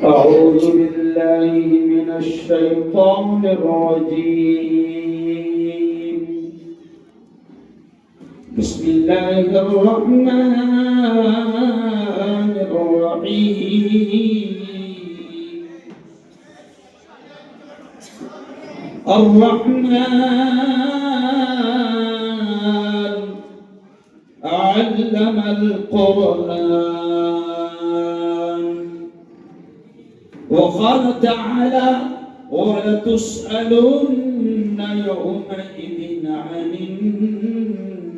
أعوذ بالله من الشيطان الرجيم بسم الله الرحمن الرحيم الرحمن علم القرآن وقال تعالى ولتسألن يومئذ عن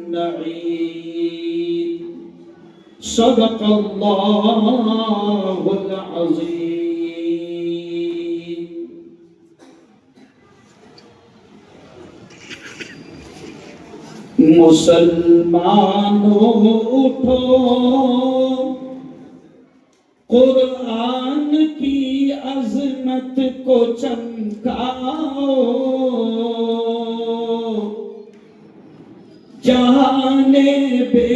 النعيم صدق الله العظيم. مسلمانوں اٹھو قرآن کی عظمت کو چمکاؤ، جہان بے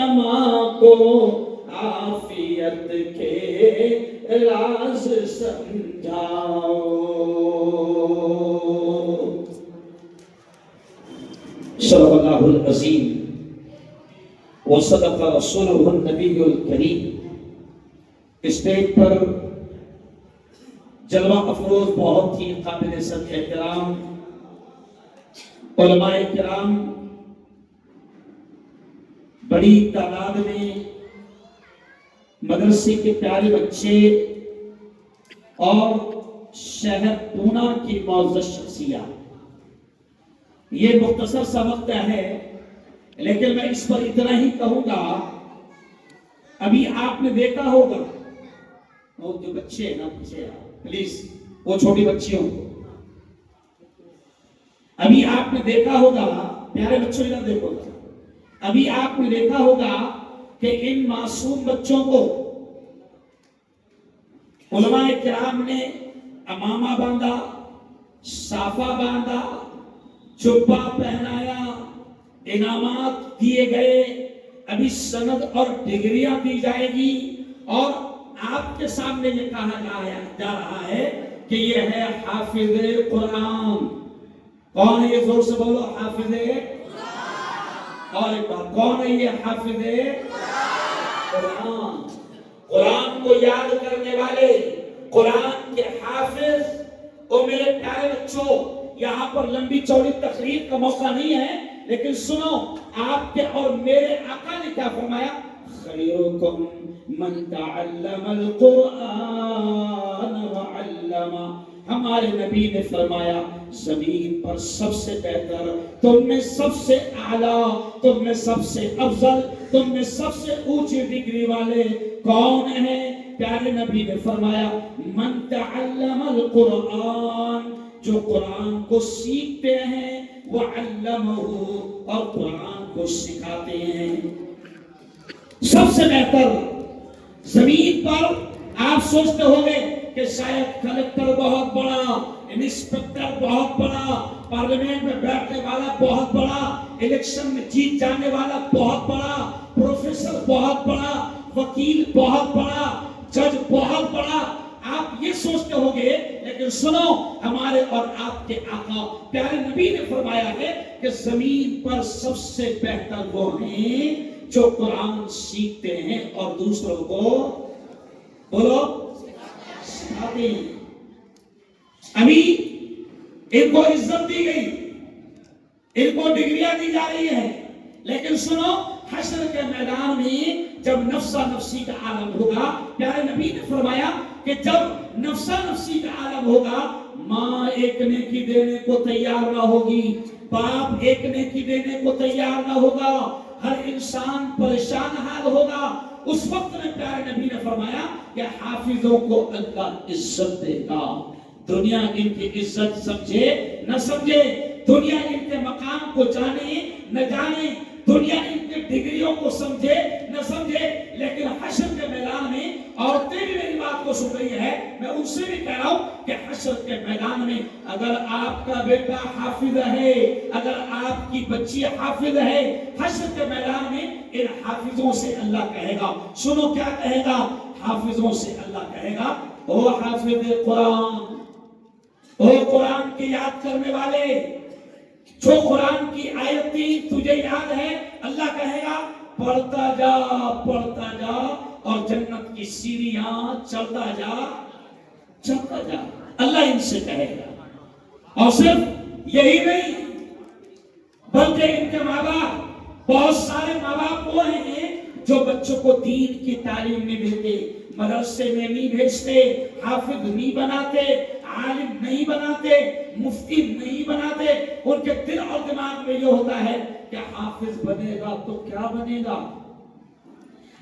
اما کو عافیت کے راز سمجھاؤ. صدق اللہ العظیم وصدق رسولہ النبی الکریم. اسٹیج پر جلوہ افروز بہت ہی قابل صدق احترام علماء کرام، بڑی تعداد میں مدرسے کے پیارے بچے اور شہر پونا کی معزز شخصیات. یہ مختصر سا وقت ہے لیکن میں اس پر اتنا ہی کہوں گا. ابھی آپ نے دیکھا ہوگا وہ جو بچے ہیں نا پیچھے پلیز وہ چھوٹی بچیوں کو، ابھی آپ نے دیکھا ہوگا، پیارے بچوں ادھر دیکھو گا، ابھی آپ نے دیکھا ہوگا کہ ان معصوم بچوں کو علماء کرام نے امامہ باندھا، صافہ باندھا، جبہ پہنایا، انعامات دیے گئے. ابھی سند اور ڈگریاں دی جائے گی اور آپ کے سامنے یہ کہا جا رہا ہے کہ یہ ہے حافظ قرآن. کون ہے یہ؟ زور سے بولو. حافظ اور ایک بار کون ہے یہ؟ حافظ قرآن. قرآن کو یاد کرنے والے، قرآن کے حافظ. اور میرے پیارے بچوں، یہاں پر لمبی چوڑی تقریر کا موقع نہیں ہے لیکن سنو، آپ کے اور میرے آقا نے کیا فرمایا؟ خیرکم من تعلم القرآن وعلمہ. ہمارے نبی نے فرمایا زمین پر سب سے بہتر، تم میں سب سے اعلیٰ، تم میں سب سے افضل، تم میں سب سے اونچی ڈگری والے کون ہیں؟ پیارے نبی نے فرمایا من تعلم القرآن، جو قرآن کو سیکھتے ہیں، وعلمہ اور قرآن کو سکھاتے ہیں. سب سے بہتر زمین پر. آپ سوچتے ہوگے کہ شاید کلکٹر بہت بڑا، انسپکٹر بہت بڑا، پارلیمنٹ میں بیٹھنے والا بہت بڑا، الیکشن میں جیت جانے والا بہت بڑا، پروفیسر بہت بڑا، وکیل بہت بڑا، جج بہت بڑا. آپ یہ سوچتے ہوگے لیکن سنو، ہمارے اور آپ کے آقا پیارے نبی نے فرمایا ہے کہ زمین پر سب سے بہتر وہ ہیں جو قرآن سیکھتے ہیں اور دوسروں کو بولو سکھاتے ہیں. ابھی ان کو عزت دی گئی، ان کو ڈگریاں دی جا رہی ہیں، لیکن سنو، حشر کے میدان میں جب نفسا نفسی کا عالم ہوگا، پیارے نبی نے فرمایا کہ جب نفسا نفسی کا عالم ہوگا، ماں ایک نیکی دینے کو تیار نہ ہوگی، باپ ایک نیکی دینے کو تیار نہ ہوگا، ہر انسان پریشان حال ہوگا. اس وقت میں پیارے نبی نے فرمایا کہ حافظوں کو اللہ عزت دے گا. دنیا ان کی عزت سمجھے نہ سمجھے، دنیا ان کے مقام کو جانے نہ جانے، دنیا ان کے ڈگریوں کو سمجھے نہ سمجھے، لیکن حشر کے میدان میں عورتیں بھی میری بات کو سن رہی ہے، میں ان سے بھی کہہ رہا ہوں کہ حشر کے میدان میں اگر آپ کا بیٹا حافظ ہے، اگر آپ کی بچی حافظ ہے، حشر کے میدان میں ان حافظوں سے اللہ کہے گا، سنو کیا کہے گا، حافظوں سے اللہ کہے گا، او حافظ قرآن، او قرآن کی یاد کرنے والے، جو قرآن کی آیتیں تجھے یاد ہے، اللہ کہے گا پڑھتا جا اور جنت کی سیڑھیاں چڑھتا جا، اللہ ان سے کہے گا۔ اور صرف یہی نہیں بلکہ ان کے ماں باپ، بہت سارے ماں باپ وہ ہیں جو بچوں کو دین کی تعلیم نہیں دیتے، مدرسے میں نہیں بھیجتے، حافظ نہیں بناتے، عالم نہیں بناتے، مفتی نہیں بناتے، ان کے دل اور دماغ میں یہ ہوتا ہے کہ حافظ بنے گا تو کیا بنے گا،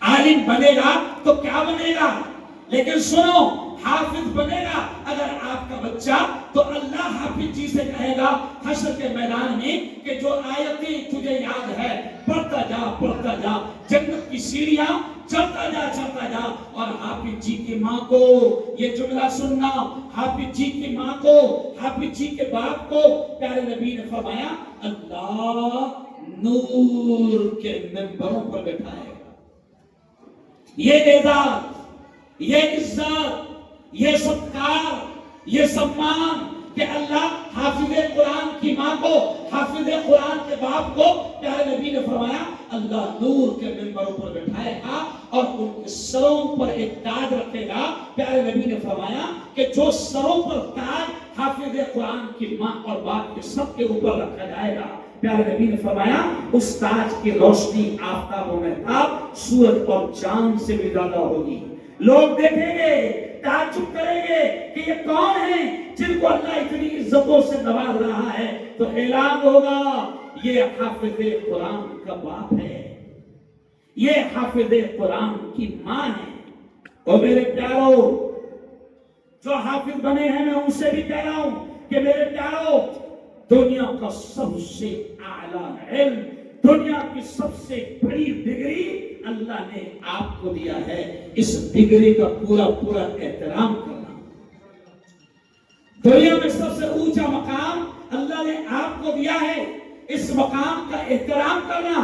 عالم بنے گا تو کیا بنے گا، لیکن سنو حافظ بنے گا اگر آپ کا بچہ تو اللہ حافظ جی سے کہے گا حشر کے میدان میں کہ جو آیتیں تجھے یاد ہے پڑھتا جا، جنت کی سیڑھیاں چڑھتا جا، اور حافظ جی کی ماں کو یہ جملہ سننا، حافظ جی کی ماں کو، حافظ جی کے باپ کو پیارے نبی نے فرمایا اللہ نور کے منبروں پر بٹھائے گا۔ یہ اعزاز، یہ عزت، یہ ستکار، یہ سمان کہ اللہ حافظ قرآن کی ماں کو، حافظ قرآن کے باپ کو پیارے نبی نے فرمایا اللہ نور کے منبروں پر بٹھائے گا اور ان کے سروں پر ایک تاج رکھے گا۔ پیارے نبی نے فرمایا کہ جو سروں پر تاج حافظ قرآن کی ماں اور باپ کے سب کے اوپر رکھا جائے گا، پیارے نبی نے فرمایا اس تاج کی روشنی آفتاب و مہتاب، سورج اور چاند سے بھی زیادہ ہوگی۔ لوگ دیکھیں گے، تعجب کریں گے کہ یہ کون ہیں جن کو اللہ اتنی عزتوں سے نواز رہا ہے، تو اعلان ہوگا یہ حافظ قرآن کا باپ ہے، یہ حافظ قرآن کی ماں ہے۔ اور میرے پیارو جو حافظ بنے ہیں، میں ان سے بھی کہہ رہا ہوں کہ میرے پیارو دنیا کا سب سے اعلیٰ علم، دنیا کی سب سے بڑی ڈگری اللہ نے آپ کو دیا ہے، اس ڈگری کا پورا احترام کرنا۔ دنیا میں سب سے اونچا مقام اللہ نے آپ کو دیا ہے، اس مقام کا احترام کرنا۔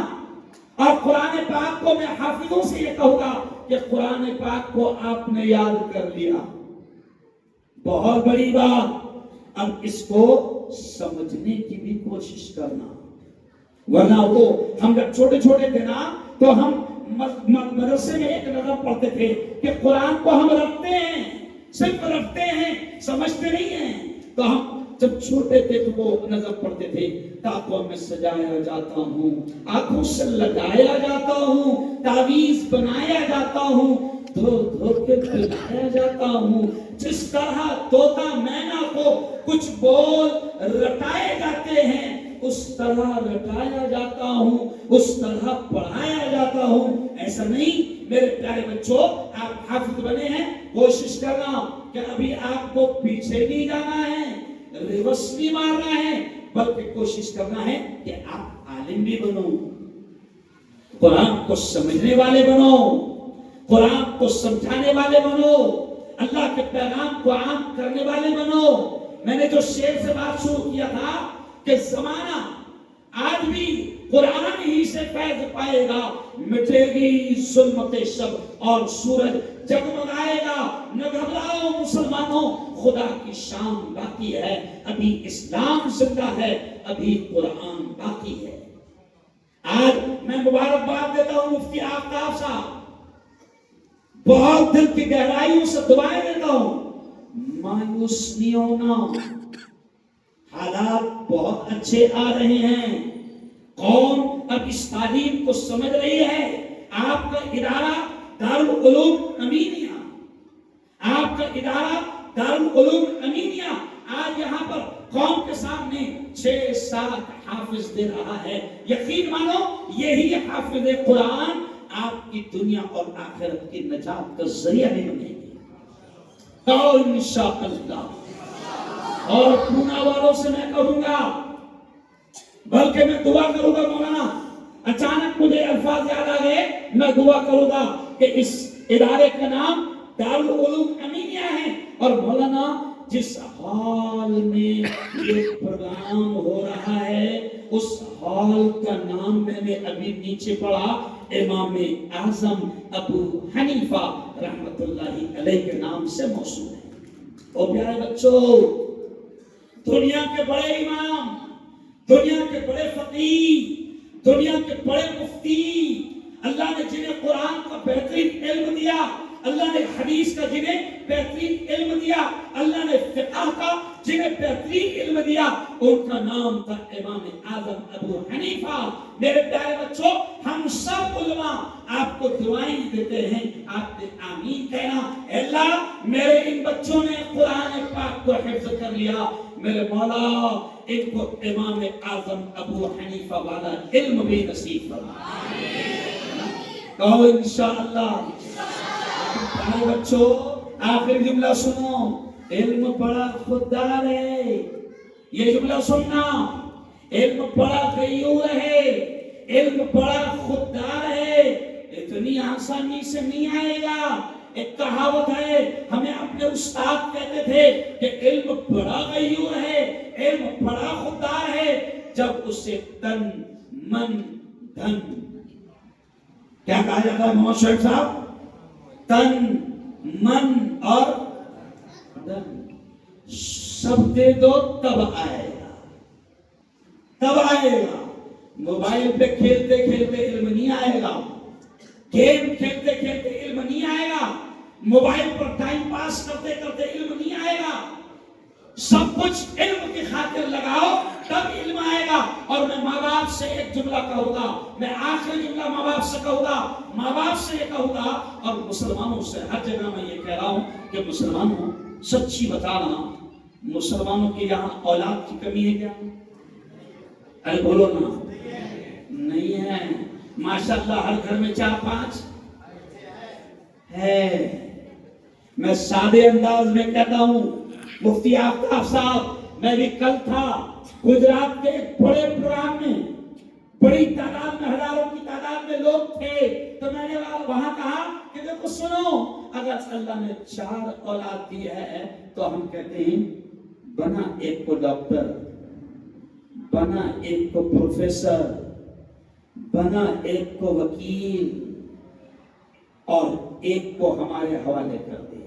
اور قرآن پاک کو میں حافظوں سے یہ کہوں گا کہ قرآن پاک کو آپ نے یاد کر لیا، بہت بڑی بات، اب اس کو سمجھنے کی بھی کوشش کرنا، ورنہ وہ ہم جب چھوٹے تھے نا تو ہم مدرسے میں ایک نظم پڑھتے تھے کہ قرآن کو ہم رکھتے ہیں، صرف رکھتے ہیں، سمجھتے نہیں ہیں۔ تو ہم جب چھوٹے تھے تو وہ نظم پڑھتے تھے، تاکوں میں سجایا جاتا ہوں، آنکھوں سے لگایا جاتا ہوں، تعویذ بنایا جاتا ہوں، دھو کے پلایا جاتا ہوں، جس طرح طوطا مینا کو کچھ بول رٹائے جاتے ہیں اس طرح رٹایا جاتا ہوں، اس طرح پڑھایا جاتا ہوں۔ ایسا نہیں میرے پیارے بچوں، آپ حافظ بنے ہیں، کوشش کرنا کہ ابھی آپ کو پیچھے نہیں جانا ہے، ریورس نہیں مارنا ہے، بلکہ کوشش کرنا ہے کہ آپ عالم بھی بنو، قرآن کو سمجھنے والے بنو، قرآن کو سمجھانے والے بنو، اللہ کے پیغام کو عام کرنے والے بنو۔ میں نے جو شعر سے بات شروع کیا تھا کہ زمانہ آج بھی قرآن ہی سے فیض پائے گا، مٹے گی ظلمت شب اور سورج جگمگائے گا، نہ گھبراؤ مسلمانوں، خدا کی شان باقی ہے، ابھی اسلام زندہ ہے، ابھی قرآن باقی ہے۔ آج میں مبارکباد دیتا ہوں مفتی آفتاب صاحب، بہت دل کی گہرائیوں سے دعائیں دیتا ہوں، مایوس نہیں ہونا، حالات بہت اچھے آ رہے ہیں، قوم اب اس تعلیم کو سمجھ رہی ہے۔ آپ کا ادارہ دارالعلوم امینیہ، آپ کا ادارہ دارالعلوم امینیہ آج یہاں پر قوم کے سامنے 6-7 حافظ دے رہا ہے۔ یقین مانو یہی حافظ قرآن آپ کی دنیا اور آخرت کی نجات کا ذریعہ بھی بنے گی تو انشاءاللہ۔ اور پونا والوں سے میں کہوں گا، بلکہ میں دعا کروں گا مولانا اچانک مجھے الفاظ یاد آ گئے، میں دعا کروں گا کہ اس ادارے کا نام دارالعلوم امینیہ ہے، اور مولانا جس ہال میں یہ پروگرام ہو رہا ہے اس ہال کا نام میں نے ابھی نیچے پڑھا، امام اعظم ابو حنیفہ رحمت اللہ علیہ کے نام سے موسوم ہے۔ اور پیارے بچوں، دنیا کے بڑے امام، دنیا کے بڑے فقیہ، دنیا کے بڑے مفتی، اللہ نے جنہیں قرآن کا بہترین علم دیا، اللہ نے حدیث کا جنہیں بہترین علم دیا، اللہ نے فقہ کا جنہیں بہترین علم دیا، ان کا نام تھا امام اعظم ابو حنیفہ۔ میرے پیارے بچوں، ہم سب علماء آپ کو دعائیں دیتے ہیں، آپ نے آمین کہنا۔ اللہ میرے ان بچوں نے قرآن پاک کو حفظ کر لیا، میرے مولا ان کو امام اعظم ابو حنیفہ والا علم بھی نصیب فرما۔ کہو انشاءاللہ۔ پیارے بچوں، آخر جملہ سنو، علم بڑا خوددار ہے، یہ جملہ سننا، علم بڑا غیور ہے، علم بڑا خوددار ہے، اتنی آسانی سے نہیں آئے گا۔ ایک کہاوت ہے، ہمیں اپنے استاد کہتے تھے کہ علم بڑا غیور ہے، علم بڑا خوددار ہے، جب اسے تن من دھن، کیا کہا جاتا ہے محمد شعیب صاحب؟ تن من اور دھن سب دے دو تب آئے گا، تب آئے گا۔ موبائل پہ کھیلتے کھیلتے علم نہیں آئے گا، گیم کھیلتے کھیلتے علم نہیں آئے گا، موبائل پر ٹائم پاس کرتے کرتے علم نہیں آئے گا۔ سب کچھ علم کی خاطر لگاؤ تب علم آئے گا۔ اور میں ماں باپ سے ایک جملہ کہوں گا، میں آخری جملہ ماں باپ سے کہوں گا، ماں باپ سے یہ کہوں گا، اور مسلمانوں سے ہر جگہ میں یہ کہہ رہا ہوں کہ مسلمانوں سچی بتانا، مسلمانوں کے یہاں اولاد کی کمی ہے کیا؟ ارے بولو نا، نہیں ہے۔ ماشاءاللہ ہر گھر میں 4-5 ہے۔ میں سادے انداز میں کہتا ہوں، مفتی آفتاب صاحب، میں بھی کل تھا گجرات کے ایک بڑے پروگرام میں، بڑی تعداد میں، ہزاروں کی تعداد میں لوگ تھے، تو میں نے وہاں کہا کہ دیکھو سنو، اگر اللہ نے 4 اولاد دی ہے تو ہم کہتے ہیں بنا ایک کو ڈاکٹر، بنا ایک کو پروفیسر، بنا ایک کو وکیل، اور ایک کو ہمارے حوالے کر دے۔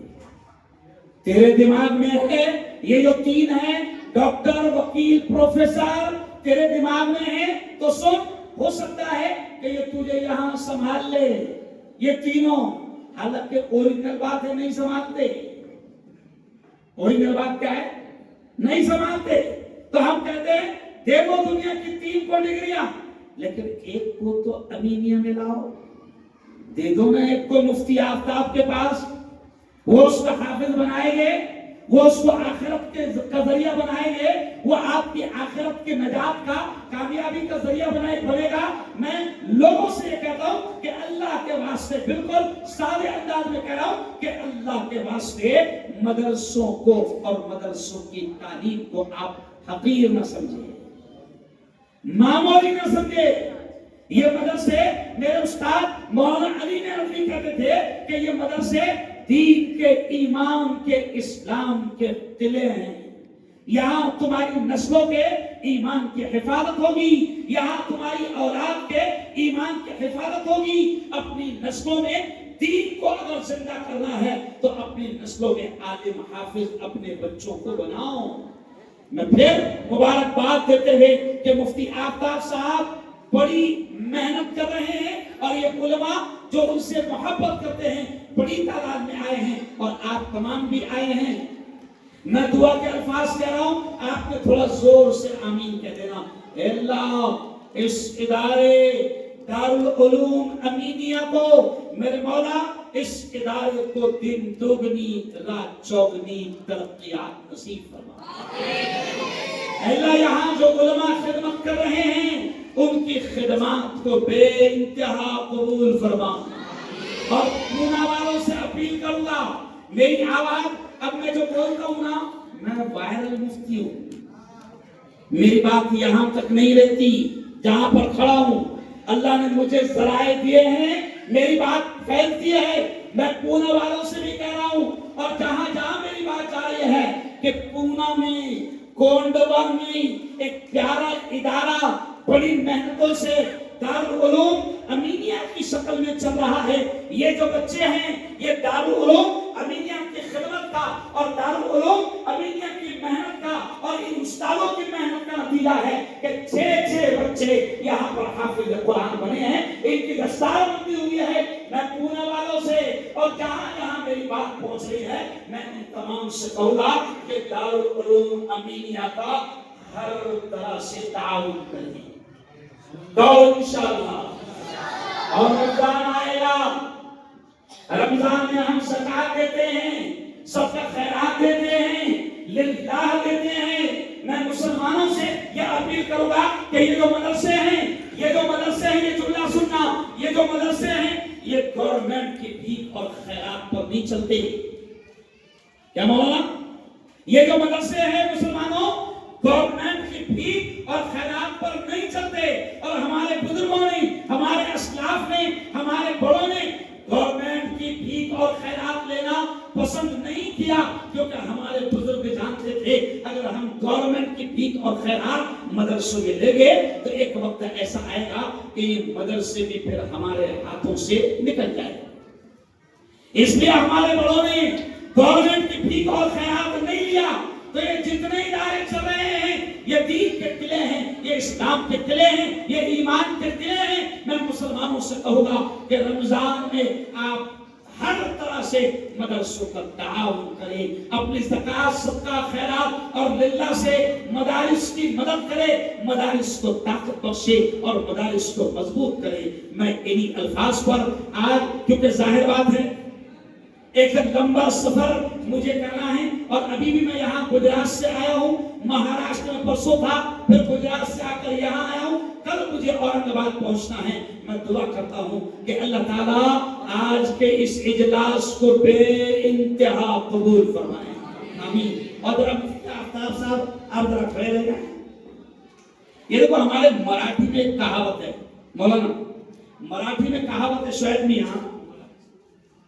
تیرے دماغ میں ہے یہ جو 3 ہیں، ڈاکٹر، وکیل، پروفیسر، تیرے دماغ میں ہے تو سن، ہو سکتا ہے کہ یہ تجھے یہاں سنبھال لے، یہ تینوں، حالانکہ اوریجنل بات ہے نہیں سنبھالتے۔ اوریجنل بات کیا ہے؟ نہیں سنبھالتے۔ تو ہم کہتے ہیں دے دو دنیا کی 3 کو ڈگریاں، لیکن ایک کو تو امینیہ میں لاؤ، دے دو نا ایک کو مفتی آفتاب کے پاس، وہ اس کا حافظ بنائیں گے، وہ اس کو آخرت کے ذریعہ بنائیں گے، وہ آپ کی آخرت کے نجات کا، کامیابی کا ذریعہ بنے گا۔ میں لوگوں سے یہ کہتا ہوں کہ اللہ کے واسطے، بالکل سادے انداز میں کہہ رہا ہوں کہ اللہ کے واسطے مدرسوں کو اور مدرسوں کی تعلیم کو آپ حقیر نہ سمجھیں، معمولی نہ سمجھے۔ یہ مدرسے، میرے استاد مولانا علی نعمتی کہتے تھے کہ یہ مدرسے دین کے، ایمان کے، اسلام کے قلعے ہیں۔ یہاں تمہاری نسلوں کے ایمان کی حفاظت ہوگی، یہاں تمہاری اولاد کے ایمان کی حفاظت ہوگی۔ اپنی نسلوں میں دین کو اگر زندہ کرنا ہے تو اپنی نسلوں میں عالم حافظ اپنے بچوں کو بناؤ۔ میں پھر مبارکباد دیتے ہوئے کہ مفتی آفتاب صاحب بڑی محنت کر رہے ہیں، اور یہ علماء جو ان سے محبت کرتے ہیں بڑی تعداد میں آئے ہیں، اور آپ تمام بھی آئے ہیں۔ میں دعا کے الفاظ کہہ رہا ہوں، آپ نے تھوڑا زور سے آمین کہہ دینا۔ اے اللہ، اس ادارے دارالعلوم امینیہ کو، میرے مولا اس ادارے کو دن دوگنی رات چوگنی ترقیات نصیب فرما۔ اے اللہ، یہاں جو علماء خدمت کر رہے ہیں ان کی خدمات کو بے انتہا قبول فرما۔ اور پونا والوں سے اپیل کروں گا، میری آواز اب میں جو بولتا ہوں نا، میں وائرل مفتی ہوں، میری بات یہاں تک نہیں رہتی جہاں پر کھڑا ہوں، اللہ نے مجھے ذرائع دیے ہیں، میری بات پھیلتی ہے۔ میں پونا والوں سے بھی کہہ رہا ہوں، اور جہاں جہاں میری بات جا رہی ہے کہ پونا میں، کونڈوا میں ایک پیارا ادارہ بڑی محنتوں سے دارالعلوم امینیہ کی شکل میں چل رہا ہے۔ یہ جو بچے ہیں یہ دارالعلوم امینیہ کی خدمت کا اور دارالعلوم امینیہ کی محنت کا اور ان استادوں کی محنت کا نتیجہ ہے کہ 6 بچے یہاں پر حافظ قرآن بنے ہیں، ان کی دستار بندی ہوئی ہے۔ میں پونے والوں سے اور جہاں جہاں میری بات پہنچ رہی ہے میں ان تمام سے کہوں گا کہ دارالعلوم امینیہ کا ہر طرح سے تعاون کریں تو انشاءاللہ۔ اور رمضان آئے گا، رمضان میں ہم زکات دیتے ہیں، صدقہ خیرات دیتے ہیں، للہ دیتے ہیں۔ میں مسلمانوں سے یہ اپیل کروں گا کہ یہ جو مدرسے ہیں یہ جملہ سننا، یہ جو مدرسے ہیں یہ گورنمنٹ کی بھیک اور خیرات پر نہیں چلتے۔ کیا مولانا؟ یہ جو مدرسے ہیں مسلمانوں گورنمنٹ کی بھیک اور خیرات پر نہیں چلتے، اور ہمارے بزرگوں نے، ہمارے اسلاف نے، ہمارے بڑوں نے گورنمنٹ کی بھیک اور خیرات لینا پسند نہیں کیا، کیونکہ ہمارے بزرگ جانتے تھے اگر ہم گورنمنٹ کی بھیک اور خیرات مدرسوں میں لے گے تو ایک وقت ایسا آئے گا کہ یہ مدرسے بھی پھر ہمارے ہاتھوں سے نکل جائے گا۔ اس لیے ہمارے بڑوں نے گورنمنٹ کی بھیک اور خیرات نہیں لیا۔ تو یہ جتنے ادارے چل رہے ہیں یہ دین کے قلعے ہیں، یہ اسلام کے قلعے ہیں، یہ ایمان کے قلعے ہیں۔ میں مسلمانوں سے کہوں گا کہ رمضان میں آپ ہر طرح سے مدرسوں کا تعاون کریں، اپنی زکات صدقہ خیرات اور للہ سے مدارس کی مدد کریں، مدارس کو طاقت بخشے اور مدارس کو مضبوط کریں۔ میں انہی الفاظ پر آج، کیونکہ ظاہر بات ہے ایک لمبا سفر مجھے کرنا ہے، اور ابھی بھی میں یہاں گجرات سے آیا ہوں، مہاراشٹر میں پرسوں تھا، پھر گجرات سے آ کر یہاں آیا ہوں، کل مجھے اورنگ آباد پہنچنا ہے۔ میں دعا کرتا ہوں کہ اللہ تعالیٰ آج کے اس اجلاس کو بے انتہا قبول فرمائے، آمین۔ اور ذرا مفتی آفتاب صاحب آپ ذرا کھڑے رہے گا۔ یہ دیکھو ہمارے مراٹھی میں ایک کہاوت ہے مولانا، مراٹھی میں کہاوت ہے شاید میاں،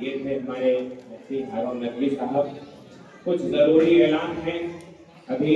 یہ تھے ہمارے مفتی ہارون ندوی صاحب. کچھ ضروری اعلان ہیں ابھی